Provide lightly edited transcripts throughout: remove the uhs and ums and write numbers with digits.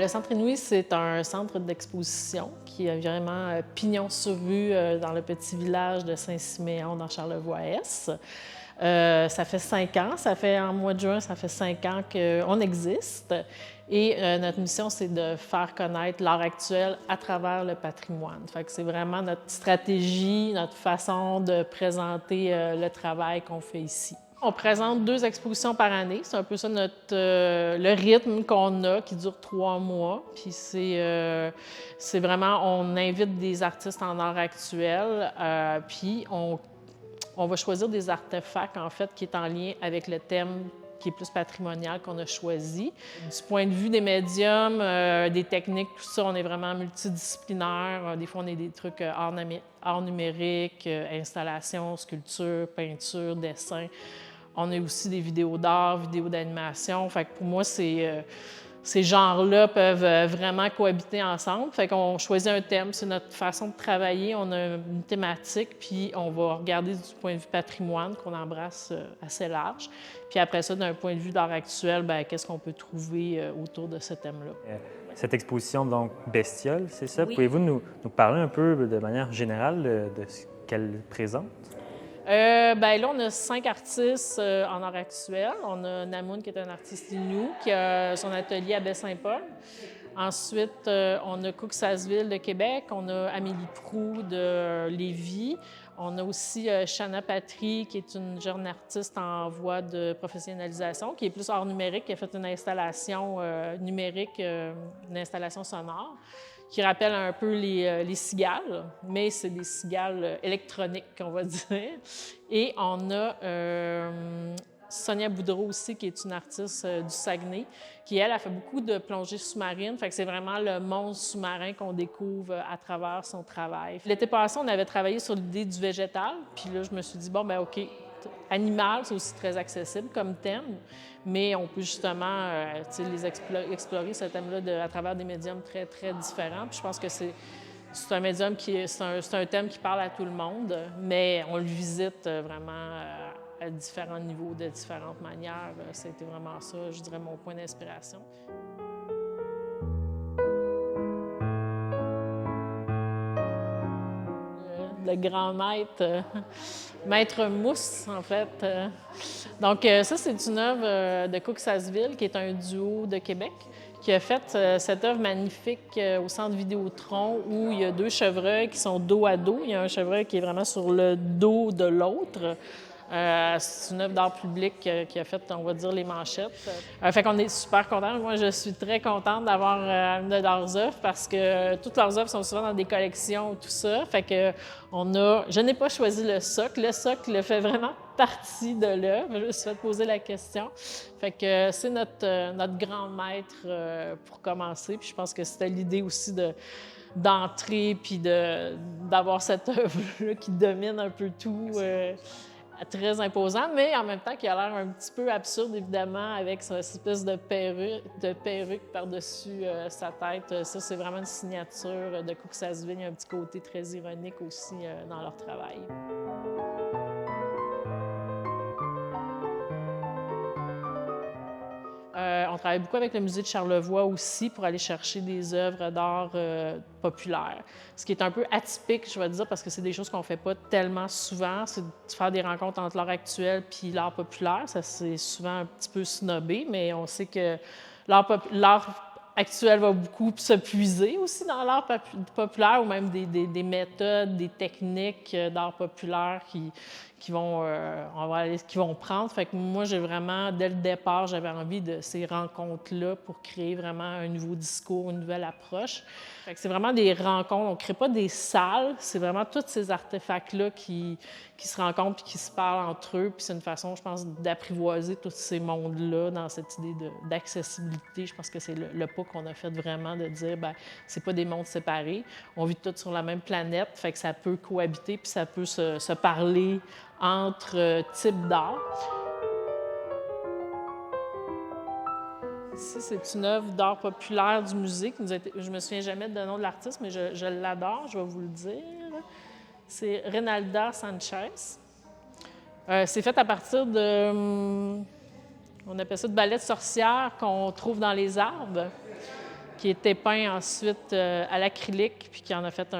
Le Centre Inouï, c'est un centre d'exposition qui est vraiment pignon sur rue dans le petit village de Saint-Siméon, dans Charlevoix-Est. Ça fait 5 ans, en mois de juin, ça fait 5 ans qu'on existe. Et notre mission, c'est de faire connaître l'art actuel à travers le patrimoine. Fait que c'est vraiment notre stratégie, notre façon de présenter le travail qu'on fait ici. On présente 2 expositions par année. C'est un peu ça le rythme qu'on a, qui dure 3 mois. Puis c'est vraiment, on invite des artistes en art actuel, puis on va choisir des artefacts, en fait, qui est en lien avec le thème qui est plus patrimonial qu'on a choisi. Du point de vue des médiums, des techniques, tout ça, on est vraiment multidisciplinaire. Des fois, on est des trucs art numérique, installation, sculpture, peinture, dessin. On a aussi des vidéos d'art, vidéos d'animation. Fait que pour moi, ces genres-là peuvent vraiment cohabiter ensemble. Fait qu'on choisit un thème, c'est notre façon de travailler. On a une thématique, puis on va regarder du point de vue patrimoine, qu'on embrasse assez large. Puis après ça, d'un point de vue d'art actuel, bien, qu'est-ce qu'on peut trouver autour de ce thème-là? Cette exposition, donc, Bestiole, c'est ça? Oui. Pouvez-vous nous parler un peu de manière générale de ce qu'elle présente? Là, on a 5 artistes en art actuel. On a Namoun, qui est un artiste Innu, qui a son atelier à Baie-Saint-Paul. Ensuite, on a Cooksasville de Québec. On a Amélie Proulx de Lévis. On a aussi Chana Patry, qui est une jeune artiste en voie de professionnalisation, qui est plus art numérique, qui a fait une installation numérique, une installation sonore, qui rappelle un peu les cigales, mais c'est des cigales électroniques, on va dire. Et on a Sonia Boudreau aussi, qui est une artiste du Saguenay, qui, elle, a fait beaucoup de plongées sous-marines. Fait que c'est vraiment le monde sous-marin qu'on découvre à travers son travail. L'été passé, on avait travaillé sur l'idée du végétal. Puis là, je me suis dit, bon, ben OK, animal, c'est aussi très accessible comme thème, mais on peut justement explorer ce thème-là à travers des médiums très, très différents. Puis je pense que c'est un médium c'est un thème qui parle à tout le monde, mais on le visite vraiment à différents niveaux, de différentes manières. C'était vraiment ça, je dirais, mon point d'inspiration. Le grand maître, Maître Mousse, en fait. Donc, ça, c'est une œuvre de Cooksasville, qui est un duo de Québec, qui a fait cette œuvre magnifique au Centre Vidéotron, où il y a 2 chevreuils qui sont dos à dos. Il y a un chevreuil qui est vraiment sur le dos de l'autre. C'est une œuvre d'art public qui a fait, on va dire, les manchettes. Fait qu'on est super contents. Moi, je suis très contente d'avoir une de leurs œuvres parce que toutes leurs œuvres sont souvent dans des collections, tout ça. Fait que je n'ai pas choisi le socle. Le socle fait vraiment partie de l'œuvre. Je me suis fait poser la question. Fait que c'est notre grand maître pour commencer. Puis je pense que c'était l'idée aussi d'entrer puis d'avoir cette œuvre-là qui domine un peu tout. Très imposant, mais en même temps qui a l'air un petit peu absurde, évidemment, avec cette espèce de perruque par-dessus sa tête. Ça, c'est vraiment une signature de Cooksasville. Il y a un petit côté très ironique aussi dans leur travail. On travaille beaucoup avec le Musée de Charlevoix aussi pour aller chercher des œuvres d'art populaires. Ce qui est un peu atypique, je vais dire, parce que c'est des choses qu'on ne fait pas tellement souvent, c'est de faire des rencontres entre l'art actuel puis l'art populaire. Ça, c'est souvent un petit peu snobé, mais on sait que l'art actuel va beaucoup se puiser aussi dans l'art populaire ou même des méthodes, des techniques d'art populaire qui vont prendre. Fait que moi, j'ai vraiment, dès le départ, j'avais envie de ces rencontres-là pour créer vraiment un nouveau discours, une nouvelle approche. Fait que c'est vraiment des rencontres. On ne crée pas des salles, c'est vraiment tous ces artefacts-là qui se rencontrent puis qui se parlent entre eux. Puis c'est une façon, je pense, d'apprivoiser tous ces mondes-là dans cette idée d'accessibilité. Je pense que c'est le pas qu'on a fait vraiment de dire, bien, c'est pas des mondes séparés. On vit tous sur la même planète, fait que ça peut cohabiter puis ça peut se parler entre types d'art. Ici, c'est une œuvre d'art populaire du musée. Je me souviens jamais du nom de l'artiste, mais je l'adore, je vais vous le dire. C'est Reynalda Sanchez. C'est fait à partir on appelle ça de balais de sorcières qu'on trouve dans les arbres. qui est peint ensuite à l'acrylique, puis qui en a fait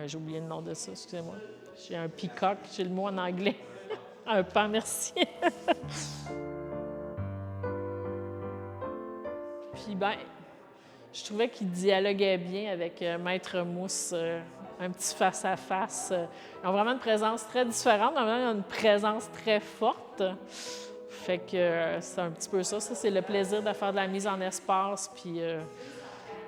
j'ai oublié le nom de ça, excusez-moi. J'ai un peacock, j'ai le mot en anglais. Un pan, merci. Puis, ben, je trouvais qu'il dialoguait bien avec Maître Mousse, un petit face-à-face. Ils ont vraiment une présence très différente, mais vraiment une présence très forte. Fait que c'est un petit peu ça. Ça, c'est le plaisir de faire de la mise en espace, puis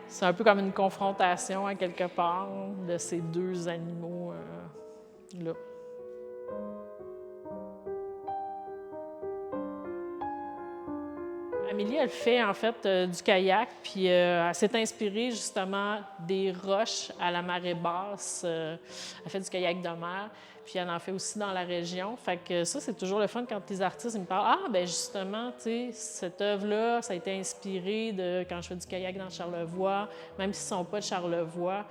c'est un peu comme une confrontation, à quelque part, de ces deux animaux-là. Amélie, elle fait en fait du kayak, puis elle s'est inspirée justement des roches à la marée basse. Elle fait du kayak de mer, puis elle en fait aussi dans la région. Fait que ça, c'est toujours le fun quand les artistes ils me parlent. Ah, ben justement, tu sais, cette œuvre-là, ça a été inspiré de quand je fais du kayak dans Charlevoix, même s'ils ne sont pas de Charlevoix.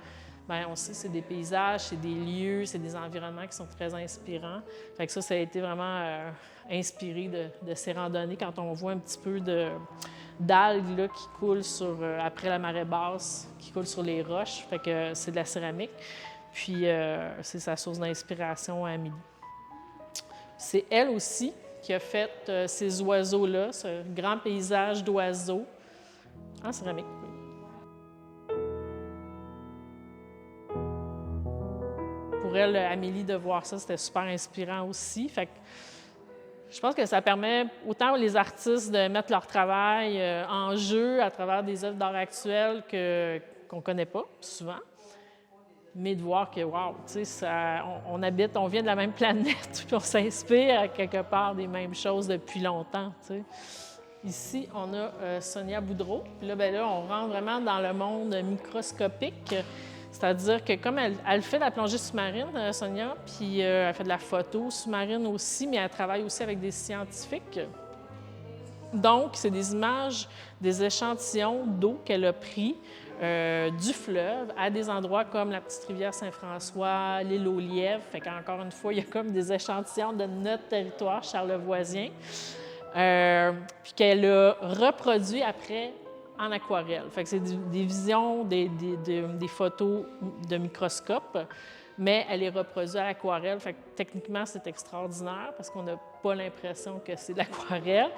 Bien, on sait que c'est des paysages, c'est des lieux, c'est des environnements qui sont très inspirants. Fait que ça a été vraiment inspiré de ces randonnées quand on voit un petit peu d'algues là, qui coulent après la marée basse, qui coulent sur les roches. Fait que c'est de la céramique. Puis c'est sa source d'inspiration à Amélie. C'est elle aussi qui a fait ces oiseaux-là, ce grand paysage d'oiseaux en céramique. Pour elle, Amélie, de voir ça, c'était super inspirant aussi. Fait que je pense que ça permet autant aux artistes de mettre leur travail en jeu à travers des œuvres d'art actuelles qu'on ne connaît pas souvent, mais de voir que, wow, tu sais, on vient de la même planète, puis on s'inspire quelque part des mêmes choses depuis longtemps, tu sais. Ici, on a Sonia Boudreau. Puis là, bien là, on rentre vraiment dans le monde microscopique. C'est-à-dire que comme elle fait de la plongée sous-marine, Sonia, puis elle fait de la photo sous-marine aussi, mais elle travaille aussi avec des scientifiques. Donc, c'est des images, des échantillons d'eau qu'elle a pris du fleuve à des endroits comme la petite rivière Saint-François, l'île aux Lièvres. Fait qu'encore une fois, il y a comme des échantillons de notre territoire charlevoisien, puis qu'elle a reproduit après en aquarelle. Fait que c'est des visions, des photos de microscope, mais elle est reproduite à l'aquarelle. Fait que techniquement, c'est extraordinaire parce qu'on n'a pas l'impression que c'est de l'aquarelle.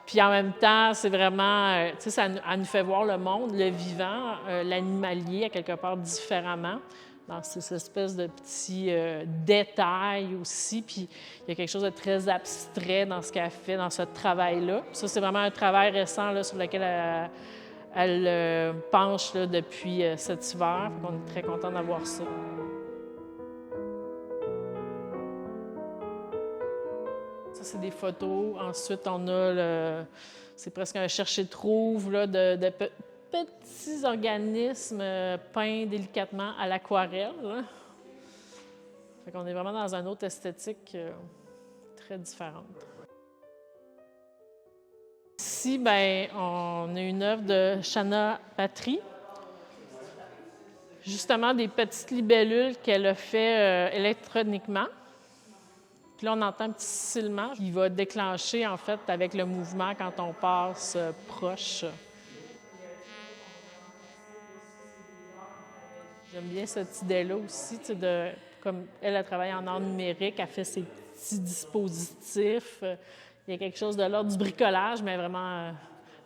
Puis en même temps, c'est vraiment, tu sais, ça nous fait voir le monde, le vivant, l'animalier, à quelque part différemment, dans ces espèces de petits détails aussi. Puis il y a quelque chose de très abstrait dans ce qu'elle fait, dans ce travail-là. Puis ça, c'est vraiment un travail récent là, sur lequel elle penche là, depuis cet hiver. On est très content d'avoir ça. Ça, c'est des photos. Ensuite, on a c'est presque un chercher-trouve là, de petits organismes peints délicatement à l'aquarelle. Fait qu'on est vraiment dans une autre esthétique très différente. Ici, bien, on a une œuvre de Shanna Patry. Justement, des petites libellules qu'elle a fait électroniquement. Puis là, on entend un petit sifflement qui va déclencher, en fait, avec le mouvement quand on passe proche. J'aime bien cette idée-là aussi, tu sais, comme elle a travaillé en art numérique, elle fait ses petits dispositifs. Il y a quelque chose de l'ordre du bricolage, mais vraiment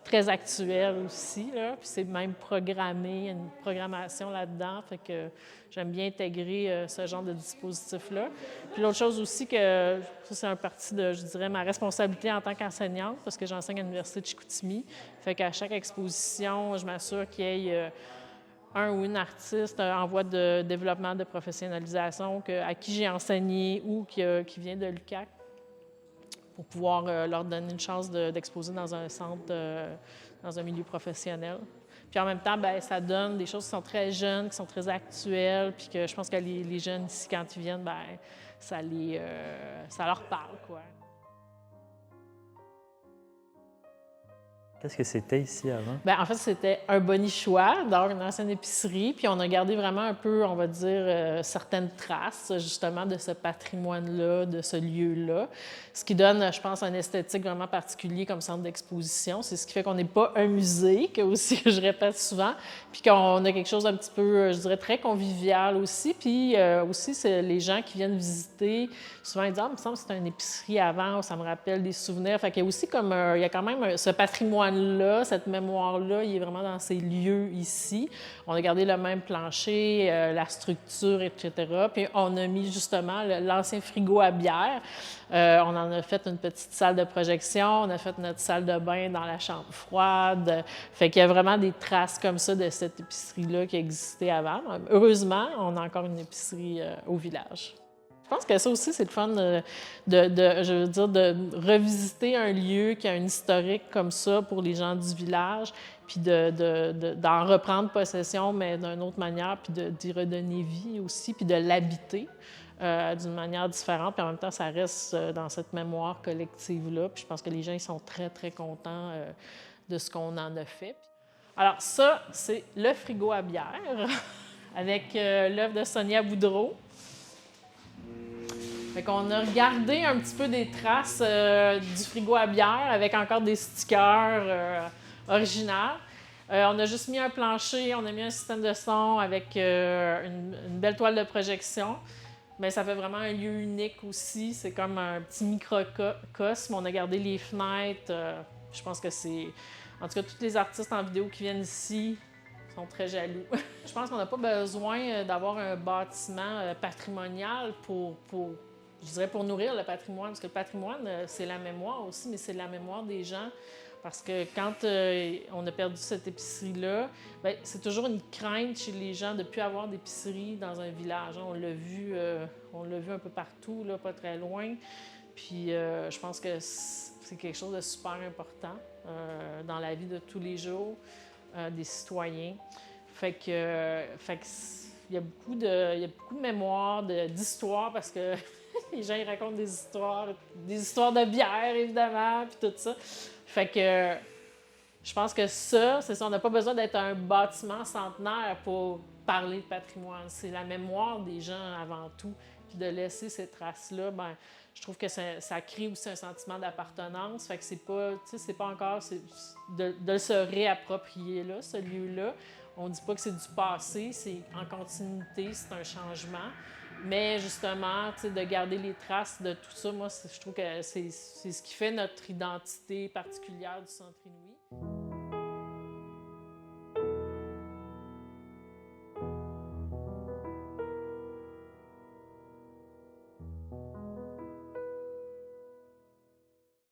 très actuel aussi, là. Puis c'est même programmé, il y a une programmation là-dedans, fait que j'aime bien intégrer ce genre de dispositif-là. Puis l'autre chose aussi, que ça c'est un parti de, je dirais, ma responsabilité en tant qu'enseignante, parce que j'enseigne à l'Université de Chicoutimi, fait qu'à chaque exposition, je m'assure qu'il y ait un ou une artiste en voie de développement, de professionnalisation, à qui j'ai enseigné ou qui vient de l'UQAC, pour pouvoir leur donner une chance d'exposer dans un centre, dans un milieu professionnel. Puis en même temps, bien, ça donne des choses qui sont très jeunes, qui sont très actuelles, puis que je pense que les jeunes ici, quand ils viennent, bien, ça leur parle, quoi. Qu'est-ce que c'était ici avant? Bien, en fait, c'était un bonichois, donc une ancienne épicerie, puis on a gardé vraiment un peu, on va dire, certaines traces, justement, de ce patrimoine-là, de ce lieu-là, ce qui donne, je pense, un esthétique vraiment particulier comme centre d'exposition. C'est ce qui fait qu'on n'est pas un musée, que aussi, que je répète souvent, puis qu'on a quelque chose d'un petit peu, je dirais, très convivial aussi, puis aussi, c'est les gens qui viennent visiter, souvent ils disent « Ah, il me semble que c'était une épicerie avant, ça me rappelle des souvenirs », fait qu'il y a aussi comme, il y a quand même ce patrimoine-là, cette mémoire-là, il est vraiment dans ces lieux ici. On a gardé le même plancher, la structure, etc. Puis on a mis justement l'ancien frigo à bière. On en a fait une petite salle de projection. On a fait notre salle de bain dans la chambre froide. Fait qu'il y a vraiment des traces comme ça de cette épicerie-là qui existait avant. Heureusement, on a encore une épicerie au village. Je pense que ça aussi, c'est le fun je veux dire, de revisiter un lieu qui a un historique comme ça pour les gens du village, puis d'en reprendre possession, mais d'une autre manière, puis d'y redonner vie aussi, puis de l'habiter d'une manière différente. Puis en même temps, ça reste dans cette mémoire collective-là. Puis je pense que les gens, ils sont très, très contents de ce qu'on en a fait. Alors ça, c'est le frigo à bière avec l'œuvre de Sonia Boudreau. Fait qu'on a regardé un petit peu des traces du frigo à bière avec encore des stickers originaux. On a juste mis un plancher, on a mis un système de son avec une belle toile de projection. Mais ça fait vraiment un lieu unique aussi. C'est comme un petit microcosme. On a gardé les fenêtres. Je pense que c'est... En tout cas, tous les artistes en vidéo qui viennent ici sont très jaloux. Je pense qu'on n'a pas besoin d'avoir un bâtiment patrimonial je dirais pour nourrir le patrimoine, parce que le patrimoine, c'est la mémoire aussi, mais c'est la mémoire des gens. Parce que quand on a perdu cette épicerie-là, bien, c'est toujours une crainte chez les gens de ne plus avoir d'épicerie dans un village. On l'a vu un peu partout, là, pas très loin. Puis je pense que c'est quelque chose de super important dans la vie de tous les jours des citoyens. Fait que il y a beaucoup de mémoire, d'histoires, parce que les gens ils racontent des histoires de bière, évidemment, puis tout ça. Fait que je pense que c'est ça, on n'a pas besoin d'être un bâtiment centenaire pour parler de patrimoine. C'est la mémoire des gens avant tout. Puis de laisser ces traces-là, bien, je trouve que ça crée aussi un sentiment d'appartenance. Fait que c'est pas encore de se réapproprier là, ce lieu-là. On ne dit pas que c'est du passé, c'est en continuité, c'est un changement. Mais justement, de garder les traces de tout ça, moi, je trouve que c'est ce qui fait notre identité particulière du Centre Inouï.